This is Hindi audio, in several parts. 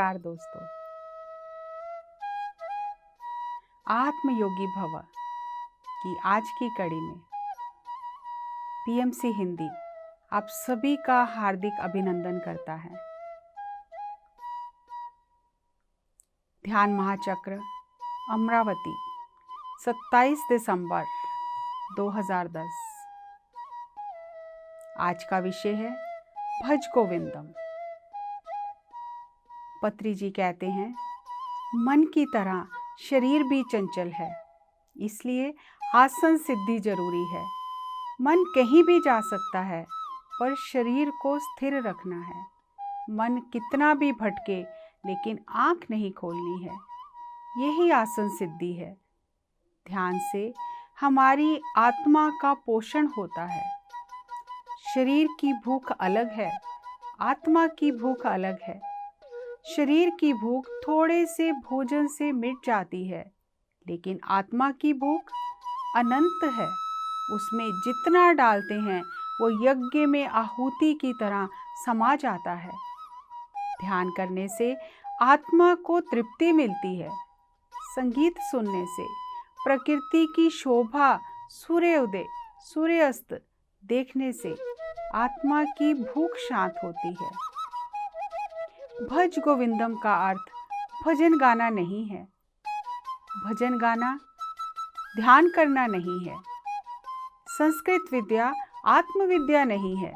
नमस्कार दोस्तों। आत्मयोगी भव की आज की कड़ी में पीएमसी हिंदी आप सभी का हार्दिक अभिनंदन करता है। ध्यान महाचक्र अमरावती 27 दिसंबर 2010। आज का विषय है भज गोविंदम। पत्री जी कहते हैं, मन की तरह शरीर भी चंचल है, इसलिए आसन सिद्धि जरूरी है। मन कहीं भी जा सकता है, पर शरीर को स्थिर रखना है। मन कितना भी भटके, लेकिन आंख नहीं खोलनी है। यही आसन सिद्धि है। ध्यान से हमारी आत्मा का पोषण होता है। शरीर की भूख अलग है, आत्मा की भूख अलग है। शरीर की भूख थोड़े से भोजन से मिट जाती है, लेकिन आत्मा की भूख अनंत है। उसमें जितना डालते हैं वो यज्ञ में आहुति की तरह समा जाता है। ध्यान करने से आत्मा को तृप्ति मिलती है। संगीत सुनने से प्रकृति की शोभा, सूर्योदय सूर्यास्त देखने से आत्मा की भूख शांत होती है। भज गोविंदम का अर्थ भजन गाना नहीं है। भजन गाना ध्यान करना नहीं है। संस्कृत विद्या आत्मविद्या नहीं है।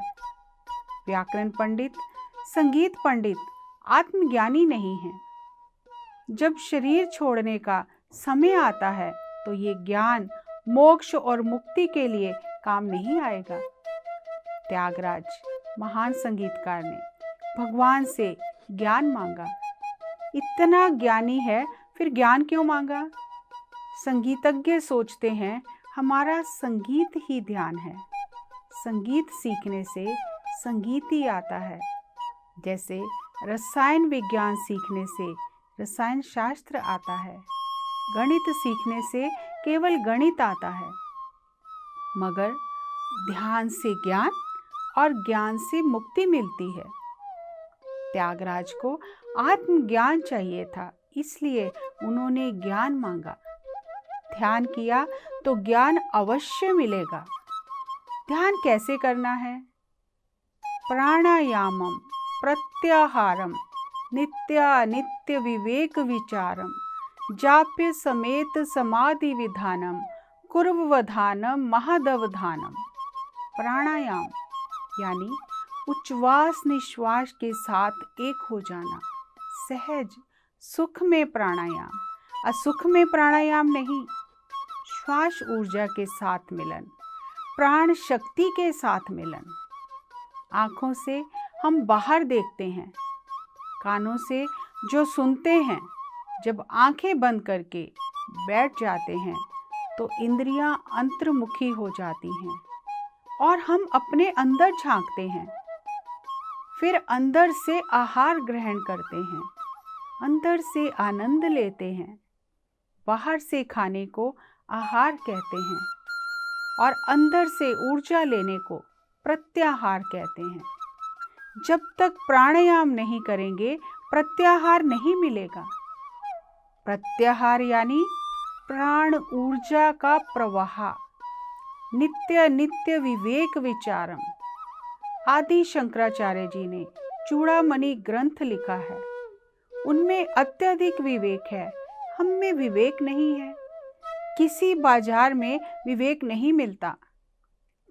व्याकरण पंडित, संगीत पंडित आत्मज्ञानी नहीं है। जब शरीर छोड़ने का समय आता है तो ये ज्ञान मोक्ष और मुक्ति के लिए काम नहीं आएगा। त्यागराज महान संगीतकार ने भगवान से ज्ञान मांगा। इतना ज्ञानी है, फिर ज्ञान क्यों मांगा? संगीतज्ञ सोचते हैं हमारा संगीत ही ध्यान है। संगीत सीखने से संगीत ही आता है। जैसे रसायन विज्ञान सीखने से रसायन शास्त्र आता है। गणित सीखने से केवल गणित आता है। मगर ध्यान से ज्ञान और ज्ञान से मुक्ति मिलती है। त्यागराज को आत्मज्ञान चाहिए था, इसलिए उन्होंने ज्ञान मांगा। ध्यान किया तो ज्ञान अवश्य मिलेगा। ध्यान कैसे करना है? प्राणायामम प्रत्याहारम नित्य विवेक विचारम जाप्य समेत समाधि विधानम कुर्ववधानम महदवधानम। प्राणायाम यानी उच्छ्वास निश्वास के साथ एक हो जाना। सहज सुख में प्राणायाम, असुख में प्राणायाम नहीं। श्वास ऊर्जा के साथ मिलन, प्राण शक्ति के साथ मिलन। आँखों से हम बाहर देखते हैं, कानों से जो सुनते हैं। जब आंखें बंद करके बैठ जाते हैं तो इंद्रियां अंतर्मुखी हो जाती हैं और हम अपने अंदर झांकते हैं। फिर अंदर से आहार ग्रहण करते हैं, अंदर से आनंद लेते हैं। बाहर से खाने को आहार कहते हैं और अंदर से ऊर्जा लेने को प्रत्याहार कहते हैं। जब तक प्राणायाम नहीं करेंगे, प्रत्याहार नहीं मिलेगा। प्रत्याहार यानी प्राण ऊर्जा का प्रवाह। नित्य विवेक विचारम। आदि शंकराचार्य जी ने चूड़ामणि ग्रंथ लिखा है। उनमें अत्यधिक विवेक है, हम में विवेक नहीं है। किसी बाजार में विवेक नहीं मिलता।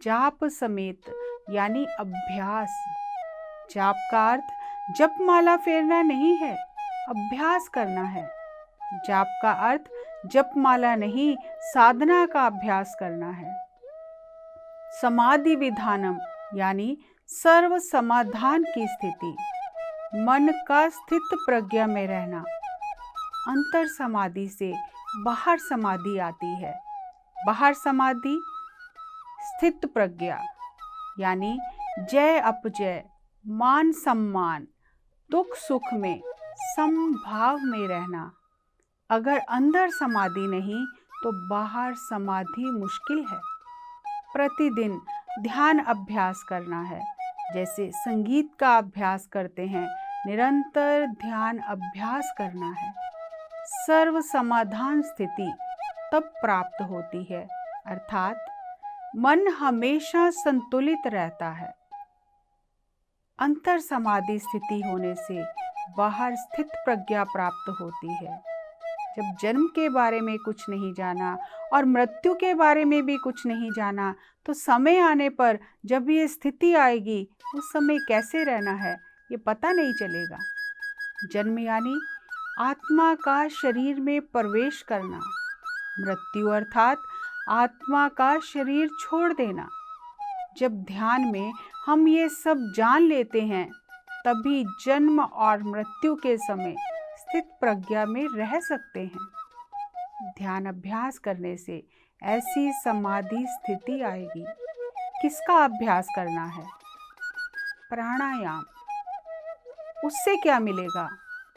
जाप समेत यानी अभ्यास। जाप का अर्थ जप माला फेरना नहीं है, अभ्यास करना है। जाप का अर्थ जप माला नहीं, साधना का अभ्यास करना है। समाधि विधानम यानी सर्व समाधान की स्थिति। मन का स्थित प्रज्ञा में रहना। अंतर समाधि से बाहर समाधि आती है। बाहर समाधि स्थित प्रज्ञा यानी जय अपजय, मान सम्मान, दुख सुख में समभाव में रहना। अगर अंदर समाधि नहीं तो बाहर समाधि मुश्किल है। प्रतिदिन ध्यान अभ्यास करना है। जैसे संगीत का अभ्यास करते हैं, निरंतर ध्यान अभ्यास करना है। सर्व समाधान स्थिति तब प्राप्त होती है, अर्थात मन हमेशा संतुलित रहता है। अंतर समाधि स्थिति होने से बाहर स्थित प्रज्ञा प्राप्त होती है। जब जन्म के बारे में कुछ नहीं जाना और मृत्यु के बारे में भी कुछ नहीं जाना, तो समय आने पर जब ये स्थिति आएगी, उस समय कैसे रहना है ये पता नहीं चलेगा। जन्म यानी आत्मा का शरीर में प्रवेश करना, मृत्यु अर्थात आत्मा का शरीर छोड़ देना। जब ध्यान में हम ये सब जान लेते हैं, तभी जन्म और मृत्यु के समय स्थित प्रज्ञा में रह सकते हैं। ध्यान अभ्यास करने से ऐसी समाधि स्थिति आएगी। किसका अभ्यास करना है? प्राणायाम। उससे क्या मिलेगा?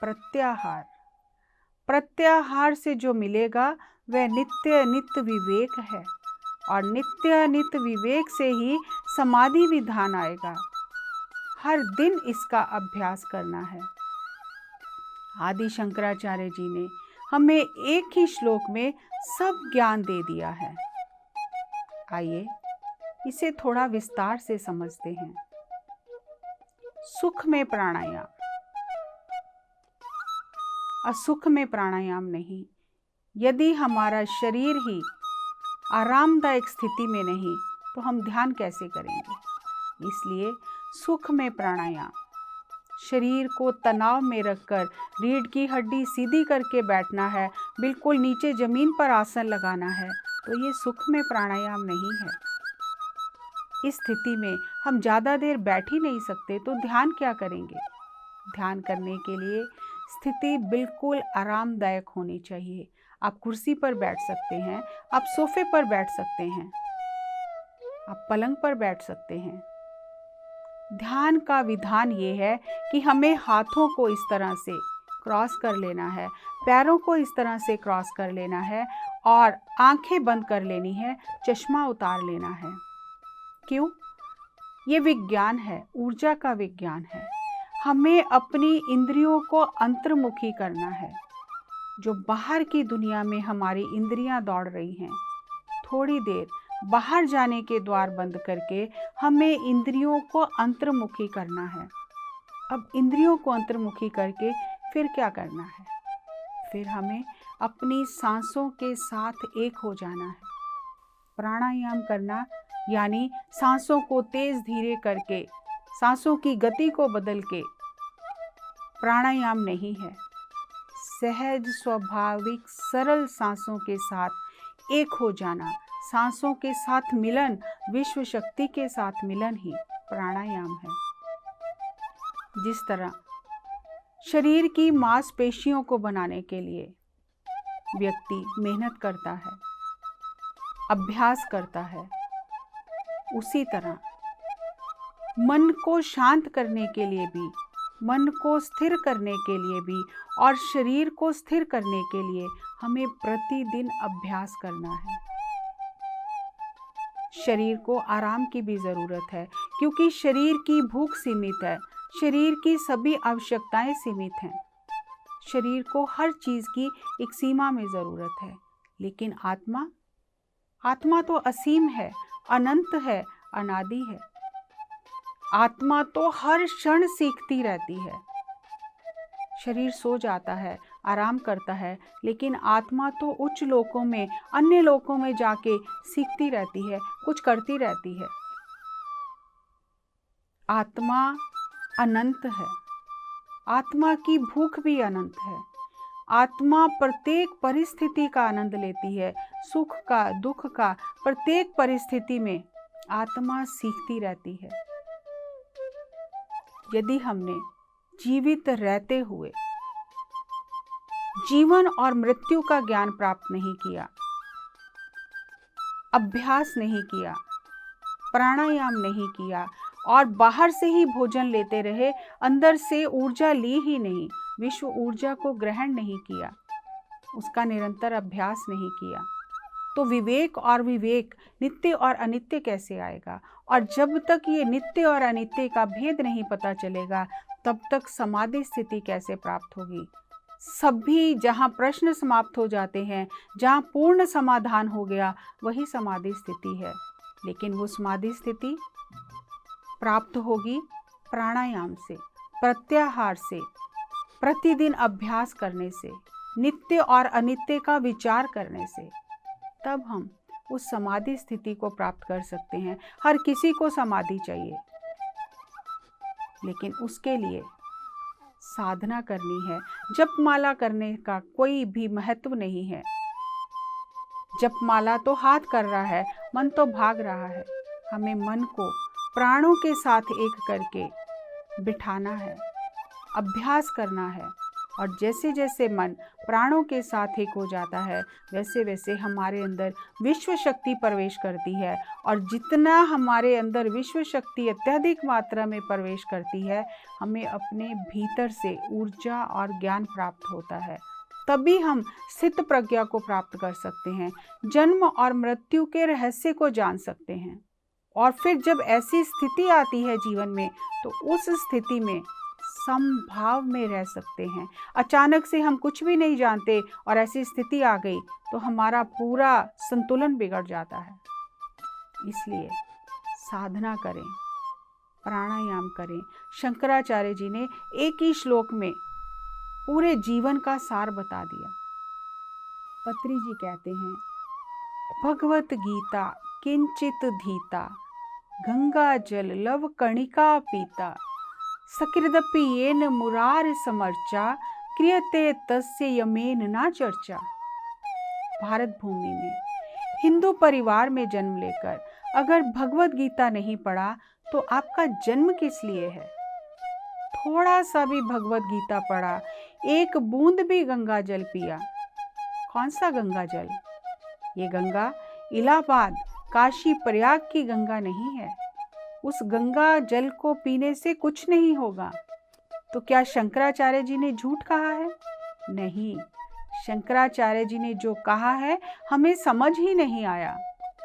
प्रत्याहार। प्रत्याहार से जो मिलेगा वह नित्य नित्य विवेक है, और नित्य नित्य विवेक से ही समाधि विधान आएगा। हर दिन इसका अभ्यास करना है। आदि शंकराचार्य जी ने हमें एक ही श्लोक में सब ज्ञान दे दिया है। आइए इसे थोड़ा विस्तार से समझते हैं। सुख में प्राणायाम, असुख में प्राणायाम नहीं। यदि हमारा शरीर ही आरामदायक स्थिति में नहीं, तो हम ध्यान कैसे करेंगे? इसलिए सुख में प्राणायाम। शरीर को तनाव में रखकर रीढ़ की हड्डी सीधी करके बैठना है, बिल्कुल नीचे जमीन पर आसन लगाना है, तो ये सुख में प्राणायाम नहीं है। इस स्थिति में हम ज़्यादा देर बैठ ही नहीं सकते, तो ध्यान क्या करेंगे? ध्यान करने के लिए स्थिति बिल्कुल आरामदायक होनी चाहिए। आप कुर्सी पर बैठ सकते हैं, आप सोफे पर बैठ सकते हैं, आप पलंग पर बैठ सकते हैं। ध्यान का विधान ये है कि हमें हाथों को इस तरह से क्रॉस कर लेना है, पैरों को इस तरह से क्रॉस कर लेना है और आंखें बंद कर लेनी है, चश्मा उतार लेना है। क्यों? ये विज्ञान है, ऊर्जा का विज्ञान है। हमें अपनी इंद्रियों को अंतर्मुखी करना है। जो बाहर की दुनिया में हमारी इंद्रियां दौड़ रही हैं, थोड़ी देर बाहर जाने के द्वार बंद करके हमें इंद्रियों को अंतर्मुखी करना है। अब इंद्रियों को अंतर्मुखी करके फिर क्या करना है? फिर हमें अपनी सांसों के साथ एक हो जाना है। प्राणायाम करना यानी सांसों को तेज धीरे करके, सांसों की गति को बदल के प्राणायाम नहीं है। सहज स्वाभाविक सरल सांसों के साथ एक हो जाना, सांसों के साथ मिलन, विश्व शक्ति के साथ मिलन ही प्राणायाम है। जिस तरह शरीर की मांसपेशियों को बनाने के लिए व्यक्ति मेहनत करता है, अभ्यास करता है, उसी तरह मन को शांत करने के लिए भी, मन को स्थिर करने के लिए भी और शरीर को स्थिर करने के लिए हमें प्रतिदिन अभ्यास करना है। शरीर को आराम की भी ज़रूरत है, क्योंकि शरीर की भूख सीमित है, शरीर की सभी आवश्यकताएं सीमित हैं। शरीर को हर चीज़ की एक सीमा में ज़रूरत है, लेकिन आत्मा तो असीम है, अनंत है, अनादि है। आत्मा तो हर क्षण सीखती रहती है। शरीर सो जाता है, आराम करता है, लेकिन आत्मा तो उच्च लोकों में, अन्य लोकों में जाके सीखती रहती है, कुछ करती रहती है। आत्मा अनंत है, आत्मा की भूख भी अनंत है। आत्मा प्रत्येक परिस्थिति का आनंद लेती है, सुख का, दुख का, प्रत्येक परिस्थिति में आत्मा सीखती रहती है। यदि हमने जीवित रहते हुए जीवन और मृत्यु का ज्ञान प्राप्त नहीं किया, अभ्यास नहीं किया, प्राणायाम नहीं किया और बाहर से ही भोजन लेते रहे, अंदर से ऊर्जा ली ही नहीं, विश्व ऊर्जा को ग्रहण नहीं किया, उसका निरंतर अभ्यास नहीं किया, तो विवेक और विवेक, नित्य और अनित्य कैसे आएगा? और जब तक ये नित्य और अनित्य का भेद नहीं पता चलेगा, तब तक समाधि स्थिति कैसे प्राप्त होगी? सभी जहाँ प्रश्न समाप्त हो जाते हैं, जहाँ पूर्ण समाधान हो गया, वही समाधि स्थिति है। लेकिन वो समाधि स्थिति प्राप्त होगी प्राणायाम से, प्रत्याहार से, प्रतिदिन अभ्यास करने से, नित्य और अनित्य का विचार करने से। तब हम उस समाधि स्थिति को प्राप्त कर सकते हैं। हर किसी को समाधि चाहिए, लेकिन उसके लिए साधना करनी है। जपमाला करने का कोई भी महत्व नहीं है। जपमाला तो हाथ कर रहा है, मन तो भाग रहा है। हमें मन को प्राणों के साथ एक करके बिठाना है, अभ्यास करना है। और जैसे जैसे मन प्राणों के साथ एक हो जाता है, वैसे वैसे हमारे अंदर विश्व शक्ति प्रवेश करती है। और जितना हमारे अंदर विश्व शक्ति अत्यधिक मात्रा में प्रवेश करती है, हमें अपने भीतर से ऊर्जा और ज्ञान प्राप्त होता है। तभी हम स्थित प्रज्ञा को प्राप्त कर सकते हैं, जन्म और मृत्यु के रहस्य को जान सकते हैं। और फिर जब ऐसी स्थिति आती है जीवन में, तो उस स्थिति में समभाव में रह सकते हैं। अचानक से हम कुछ भी नहीं जानते और ऐसी स्थिति आ गई, तो हमारा पूरा संतुलन बिगड़ जाता है। इसलिए साधना करें, प्राणायाम करें। शंकराचार्य जी ने एक ही श्लोक में पूरे जीवन का सार बता दिया। पत्री जी कहते हैं, भगवत गीता किंचित धीता, गंगा जल लव कणिका पीता, सकृदपि येन मुरार समर्चा, क्रियते तस्य यमेन ना चर्चा। भारत भूमि में हिंदू परिवार में जन्म लेकर अगर भगवत गीता नहीं पढ़ा, तो आपका जन्म किस लिए है? थोड़ा सा भी भगवत गीता पढ़ा, एक बूंद भी गंगा जल पिया। कौन सा गंगा जल? ये गंगा इलाहाबाद, काशी, प्रयाग की गंगा नहीं है। उस गंगा जल को पीने से कुछ नहीं होगा। तो क्या शंकराचार्य जी ने झूठ कहा है? नहीं, शंकराचार्य जी ने जो कहा है हमें समझ ही नहीं आया,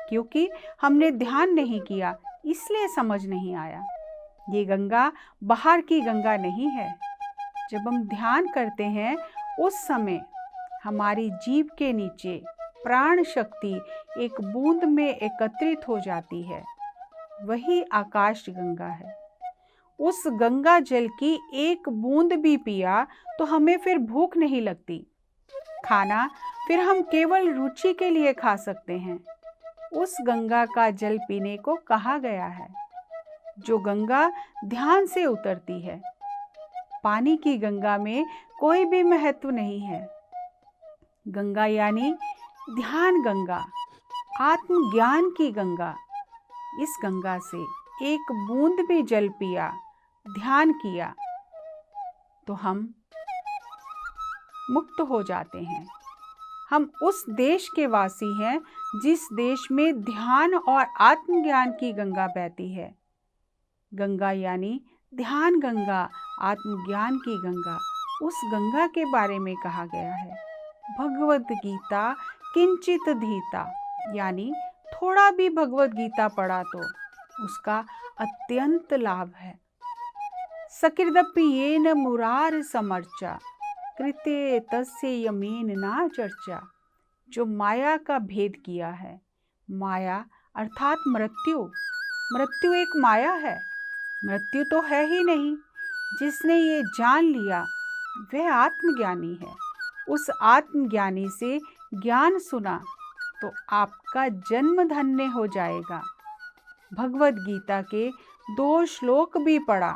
क्योंकि हमने ध्यान नहीं किया, इसलिए समझ नहीं आया। ये गंगा बाहर की गंगा नहीं है। जब हम ध्यान करते हैं, उस समय हमारी जीभ के नीचे प्राण शक्ति एक बूंद में एकत्रित हो जाती है। वही आकाश गंगा है। उस गंगा जल की एक बूंद भी पिया तो हमें फिर भूख नहीं लगती। खाना फिर हम केवल रुचि के लिए खा सकते हैं। उस गंगा का जल पीने को कहा गया है, जो गंगा ध्यान से उतरती है। पानी की गंगा में कोई भी महत्व नहीं है। गंगा यानी ध्यान गंगा, आत्मज्ञान की गंगा। इस गंगा से एक बूंद भी जल पिया, ध्यान किया, तो हम मुक्त हो जाते हैं। हम उस देश के वासी हैं जिस देश में ध्यान और आत्मज्ञान की गंगा बहती है। गंगा यानी ध्यान गंगा, आत्मज्ञान की गंगा। उस गंगा के बारे में कहा गया है। भगवत गीता किंचित धीता, यानी थोड़ा भी भगवत गीता पढ़ा तो उसका अत्यंत लाभ है। सकृदपि येन मुरार समर्चा, कृते तस्य यमेन ना चर्चा। जो माया का भेद किया है, माया अर्थात मृत्यु। मृत्यु एक माया है, मृत्यु तो है ही नहीं। जिसने ये जान लिया वह आत्मज्ञानी है। उस आत्मज्ञानी से ज्ञान सुना तो आपका जन्म धन्य हो जाएगा। भगवत गीता के 2 श्लोक भी पढ़ा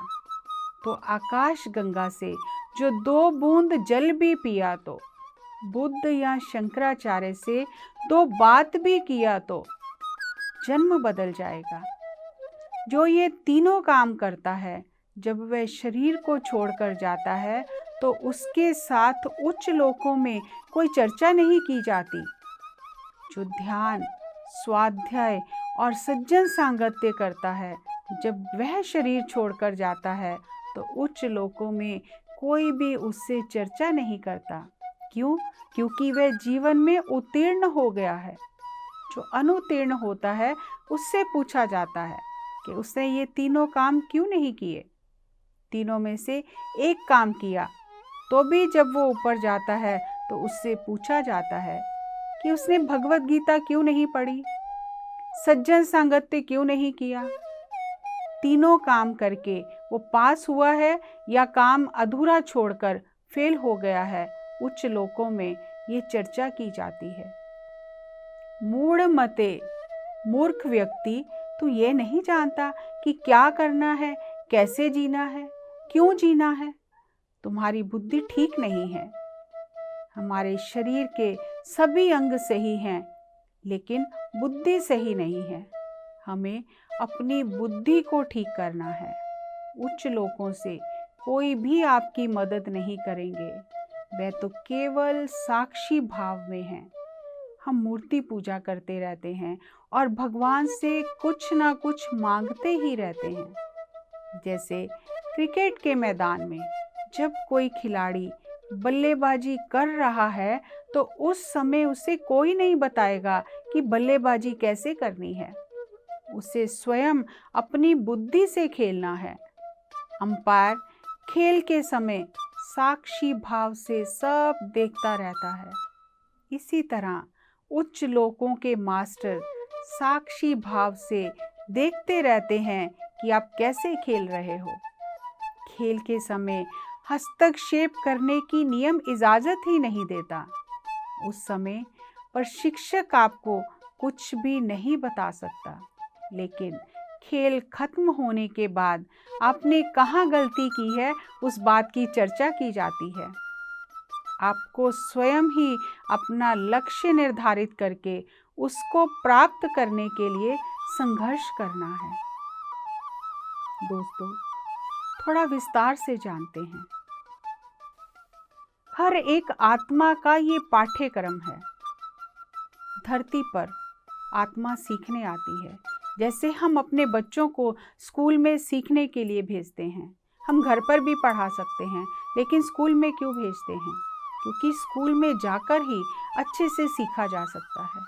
तो आकाश गंगा से जो 2 बूंद जल भी पिया तो, बुद्ध या शंकराचार्य से 2 बात भी किया तो जन्म बदल जाएगा। जो ये तीनों काम करता है, जब वह शरीर को छोड़कर जाता है तो उसके साथ उच्च लोकों में कोई चर्चा नहीं की जाती। जो ध्यान, स्वाध्याय और सज्जन सांगत्य करता है, जब वह शरीर छोड़कर जाता है तो उच्च लोकों में कोई भी उससे चर्चा नहीं करता। क्यों? क्योंकि वह जीवन में उत्तीर्ण हो गया है। जो अनुत्तीर्ण होता है उससे पूछा जाता है कि उसने ये तीनों काम क्यों नहीं किए। तीनों में से एक काम किया तो भी जब वो ऊपर जाता है तो उससे पूछा जाता है कि उसने भगवत गीता क्यों नहीं पढ़ी, सज्जन सांगत्य क्यों नहीं किया। तीनों काम करके वो पास हुआ है या काम अधूरा छोड़कर फेल हो गया है, उच्च लोकों में ये चर्चा की जाती है। मूढ़ मते, मूर्ख व्यक्ति, तू ये नहीं जानता कि क्या करना है, कैसे जीना है, क्यों जीना है। तुम्हारी बुद्धि ठीक नहीं है। हमारे शरीर के सभी अंग सही हैं, लेकिन बुद्धि सही नहीं है। हमें अपनी बुद्धि को ठीक करना है। उच्च लोकों से कोई भी आपकी मदद नहीं करेंगे, वे तो केवल साक्षी भाव में हैं। हम मूर्ति पूजा करते रहते हैं और भगवान से कुछ ना कुछ मांगते ही रहते हैं। जैसे क्रिकेट के मैदान में जब कोई खिलाड़ी बल्लेबाजी कर रहा है तो उस समय उसे कोई नहीं बताएगा कि बल्लेबाजी कैसे करनी है। उसे स्वयं अपनी बुद्धि से खेलना है। अंपायर खेल के समय साक्षी भाव से सब देखता रहता है। इसी तरह उच्च लोकों के मास्टर साक्षी भाव से देखते रहते हैं कि आप कैसे खेल रहे हो। खेल के समय हस्तक्षेप करने की नियम इजाजत ही नहीं देता। उस समय प्रशिक्षक आपको कुछ भी नहीं बता सकता, लेकिन खेल खत्म होने के बाद आपने कहाँ गलती की है उस बात की चर्चा की जाती है। आपको स्वयं ही अपना लक्ष्य निर्धारित करके उसको प्राप्त करने के लिए संघर्ष करना है। दोस्तों, थोड़ा विस्तार से जानते हैं। हर एक आत्मा का ये पाठ्यक्रम है। धरती पर आत्मा सीखने आती है। जैसे हम अपने बच्चों को स्कूल में सीखने के लिए भेजते हैं, हम घर पर भी पढ़ा सकते हैं, लेकिन स्कूल में क्यों भेजते हैं? क्योंकि स्कूल में जाकर ही अच्छे से सीखा जा सकता है।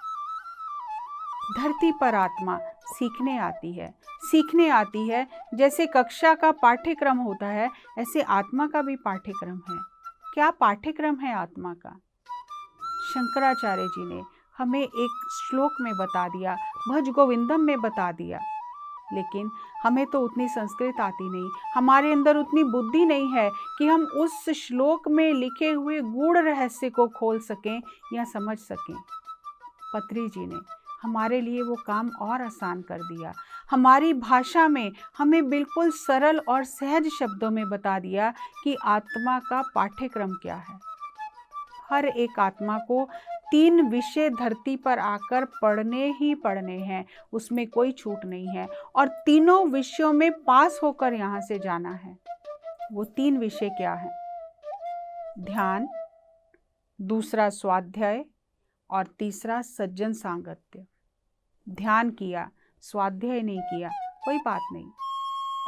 धरती पर आत्मा सीखने आती है। सीखने आती है जैसे कक्षा का पाठ्यक्रम होता है, ऐसे आत्मा का भी पाठ्यक्रम है। क्या पाठ्यक्रम है आत्मा का? शंकराचार्य जी ने हमें एक श्लोक में बता दिया, भज गोविंदम में बता दिया, लेकिन हमें तो उतनी संस्कृत आती नहीं, हमारे अंदर उतनी बुद्धि नहीं है कि हम उस श्लोक में लिखे हुए गूढ़ रहस्य को खोल सकें या समझ सकें। पत्री जी ने हमारे लिए वो काम और आसान कर दिया। हमारी भाषा में हमें बिल्कुल सरल और सहज शब्दों में बता दिया कि आत्मा का पाठ्यक्रम क्या है। हर एक आत्मा को 3 विषय धरती पर आकर पढ़ने ही पढ़ने हैं, उसमें कोई छूट नहीं है, और तीनों विषयों में पास होकर यहाँ से जाना है। वो 3 विषय क्या हैं? ध्यान, दूसरा स्वाध्याय और तीसरा सज्जन सांगत्य। ध्यान किया, स्वाध्याय नहीं किया, कोई बात नहीं,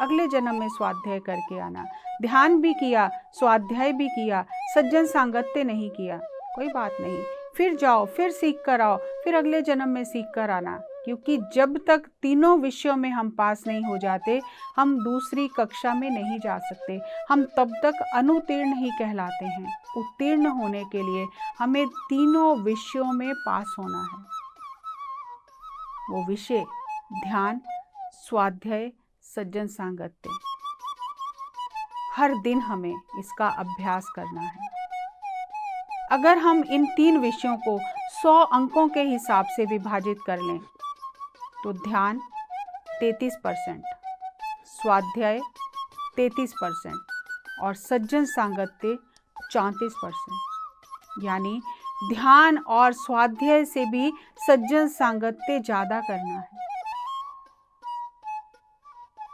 अगले जन्म में स्वाध्याय करके आना। ध्यान भी किया, स्वाध्याय भी किया, सज्जन सांगत्य नहीं किया, कोई बात नहीं, फिर जाओ, फिर सीख कर आओ, फिर अगले जन्म में सीख कर आना। क्योंकि जब तक तीनों विषयों में हम पास नहीं हो जाते, हम दूसरी कक्षा में नहीं जा सकते। हम तब तक अनुत्तीर्ण ही कहलाते हैं। उत्तीर्ण होने के लिए हमें तीनों विषयों में पास होना है। वो विषय ध्यान, स्वाध्याय, सज्जन सांगत्य। हर दिन हमें इसका अभ्यास करना है। अगर हम इन 3 विषयों को 100 अंकों के हिसाब से विभाजित कर लें तो ध्यान 33%, स्वाध्याय 33% और सज्जन सांगत्य 34%। यानी ध्यान और स्वाध्याय से भी सज्जन सांगत्य ज़्यादा करना है।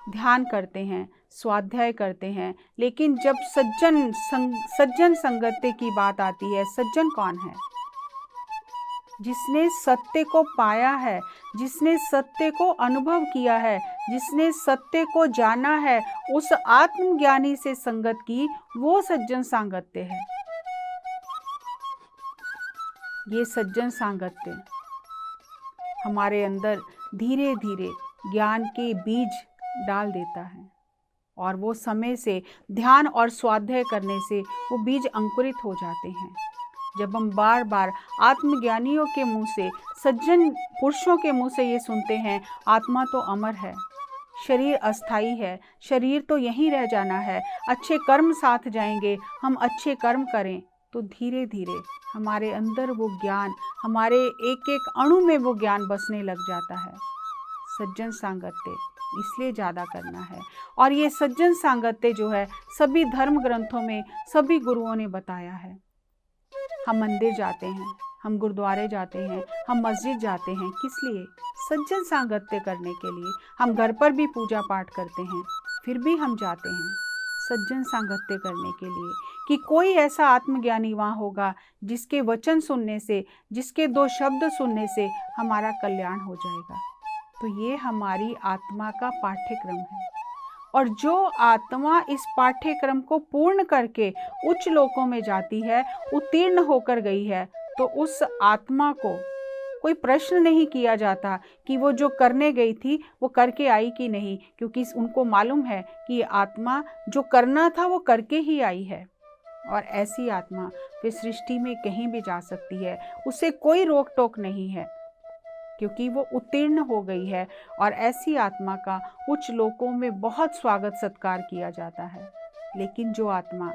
ध्यान करते हैं, स्वाध्याय करते हैं, लेकिन जब सज्जन संगत्य की बात आती है, सज्जन कौन है? जिसने सत्य को पाया है, जिसने सत्य को अनुभव किया है, जिसने सत्य को जाना है, उस आत्मज्ञानी से संगत की, वो सज्जन सांगत्य है। ये सज्जन सांगत्य हमारे अंदर धीरे धीरे ज्ञान के बीज डाल देता है और वो समय से ध्यान और स्वाध्याय करने से वो बीज अंकुरित हो जाते हैं। जब हम बार बार आत्मज्ञानियों के मुंह से, सज्जन पुरुषों के मुंह से ये सुनते हैं, आत्मा तो अमर है, शरीर अस्थाई है, शरीर तो यहीं रह जाना है, अच्छे कर्म साथ जाएंगे, हम अच्छे कर्म करें, तो धीरे धीरे हमारे अंदर वो ज्ञान, हमारे एक एक अणु में वो ज्ञान बसने लग जाता है। सज्जन सांगत्य इसलिए ज़्यादा करना है। और ये सज्जन सांगत्य जो है सभी धर्म ग्रंथों में सभी गुरुओं ने बताया है। हम मंदिर जाते हैं, हम गुरुद्वारे जाते हैं, हम मस्जिद जाते हैं, किस लिए? सज्जन सांगत्य करने के लिए। हम घर पर भी पूजा पाठ करते हैं, फिर भी हम जाते हैं सज्जन सांगत्य करने के लिए कि कोई ऐसा आत्मज्ञानी वहाँ होगा जिसके वचन सुनने से, जिसके 2 शब्द सुनने से हमारा कल्याण हो जाएगा। तो ये हमारी आत्मा का पाठ्यक्रम है। और जो आत्मा इस पाठ्यक्रम को पूर्ण करके उच्च लोकों में जाती है, उत्तीर्ण होकर गई है, तो उस आत्मा को कोई प्रश्न नहीं किया जाता कि वो जो करने गई थी वो करके आई कि नहीं, क्योंकि उनको मालूम है कि ये आत्मा जो करना था वो करके ही आई है। और ऐसी आत्मा फिर सृष्टि में कहीं भी जा सकती है, उसे कोई रोक टोक नहीं है, क्योंकि वो उत्तीर्ण हो गई है। और ऐसी आत्मा का उच्च लोकों में बहुत स्वागत सत्कार किया जाता है। लेकिन जो आत्मा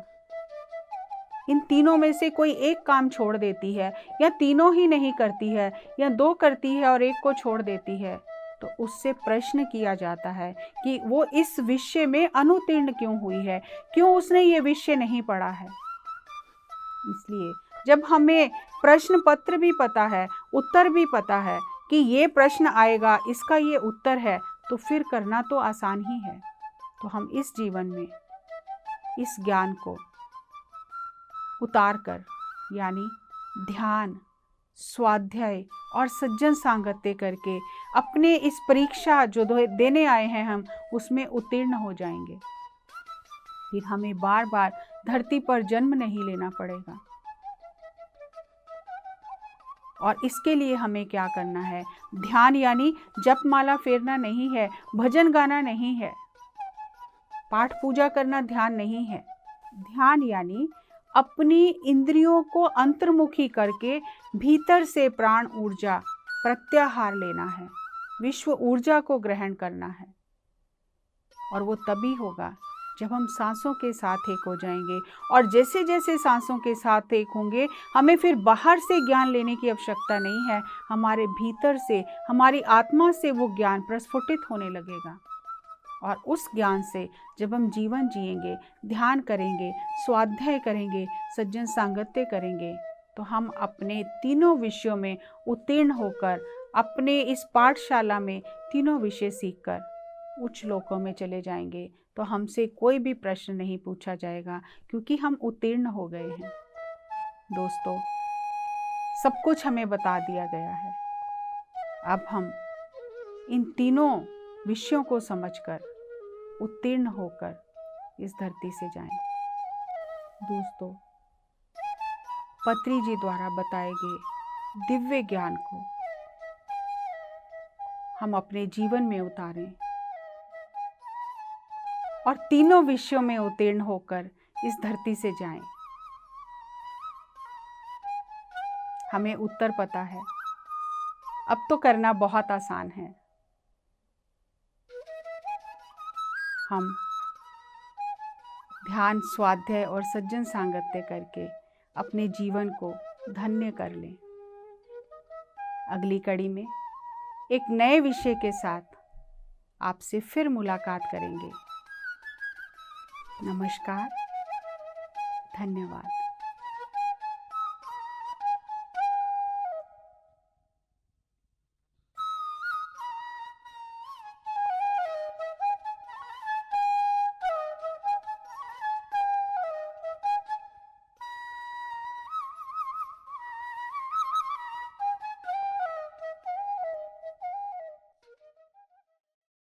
इन तीनों में से कोई एक काम छोड़ देती है, या तीनों ही नहीं करती है, या 2 करती है और 1 को छोड़ देती है, तो उससे प्रश्न किया जाता है कि वो इस विषय में अनुत्तीर्ण क्यों हुई है, क्यों उसने ये विषय नहीं पढ़ा है। इसलिए जब हमें प्रश्न पत्र भी पता है, उत्तर भी पता है कि ये प्रश्न आएगा, इसका ये उत्तर है, तो फिर करना तो आसान ही है। तो हम इस जीवन में इस ज्ञान को उतार कर, यानी ध्यान, स्वाध्याय और सज्जन सांगत्य करके अपने इस परीक्षा जो देने आए हैं हम, उसमें उत्तीर्ण हो जाएंगे। फिर हमें बार बार धरती पर जन्म नहीं लेना पड़ेगा। और इसके लिए हमें क्या करना है? ध्यान यानी जपमाला फेरना नहीं है, भजन गाना नहीं है, पाठ पूजा करना ध्यान नहीं है। ध्यान यानी अपनी इंद्रियों को अंतर्मुखी करके भीतर से प्राण ऊर्जा प्रत्याहार लेना है, विश्व ऊर्जा को ग्रहण करना है। और वो तभी होगा जब हम सांसों के साथ एक हो जाएंगे। और जैसे जैसे सांसों के साथ एक होंगे, हमें फिर बाहर से ज्ञान लेने की आवश्यकता नहीं है, हमारे भीतर से, हमारी आत्मा से वो ज्ञान प्रस्फुटित होने लगेगा। और उस ज्ञान से जब हम जीवन जिएंगे, ध्यान करेंगे, स्वाध्याय करेंगे, सज्जन सांगत्य करेंगे, तो हम अपने तीनों विषयों में उत्तीर्ण होकर, अपने इस पाठशाला में तीनों विषय सीखकर उच्च लोकों में चले जाएंगे। तो हमसे कोई भी प्रश्न नहीं पूछा जाएगा, क्योंकि हम उत्तीर्ण हो गए हैं। दोस्तों, सब कुछ हमें बता दिया गया है। अब हम इन तीनों विषयों को समझकर उत्तीर्ण होकर इस धरती से जाएं। दोस्तों, पत्री जी द्वारा बताए गए दिव्य ज्ञान को हम अपने जीवन में उतारें और तीनों विषयों में उत्तीर्ण होकर इस धरती से जाएं। हमें उत्तर पता है, अब तो करना बहुत आसान है। हम ध्यान, स्वाध्याय और सज्जन सांगत्य करके अपने जीवन को धन्य कर लें। अगली कड़ी में एक नए विषय के साथ आपसे फिर मुलाकात करेंगे। नमस्कार, धन्यवाद।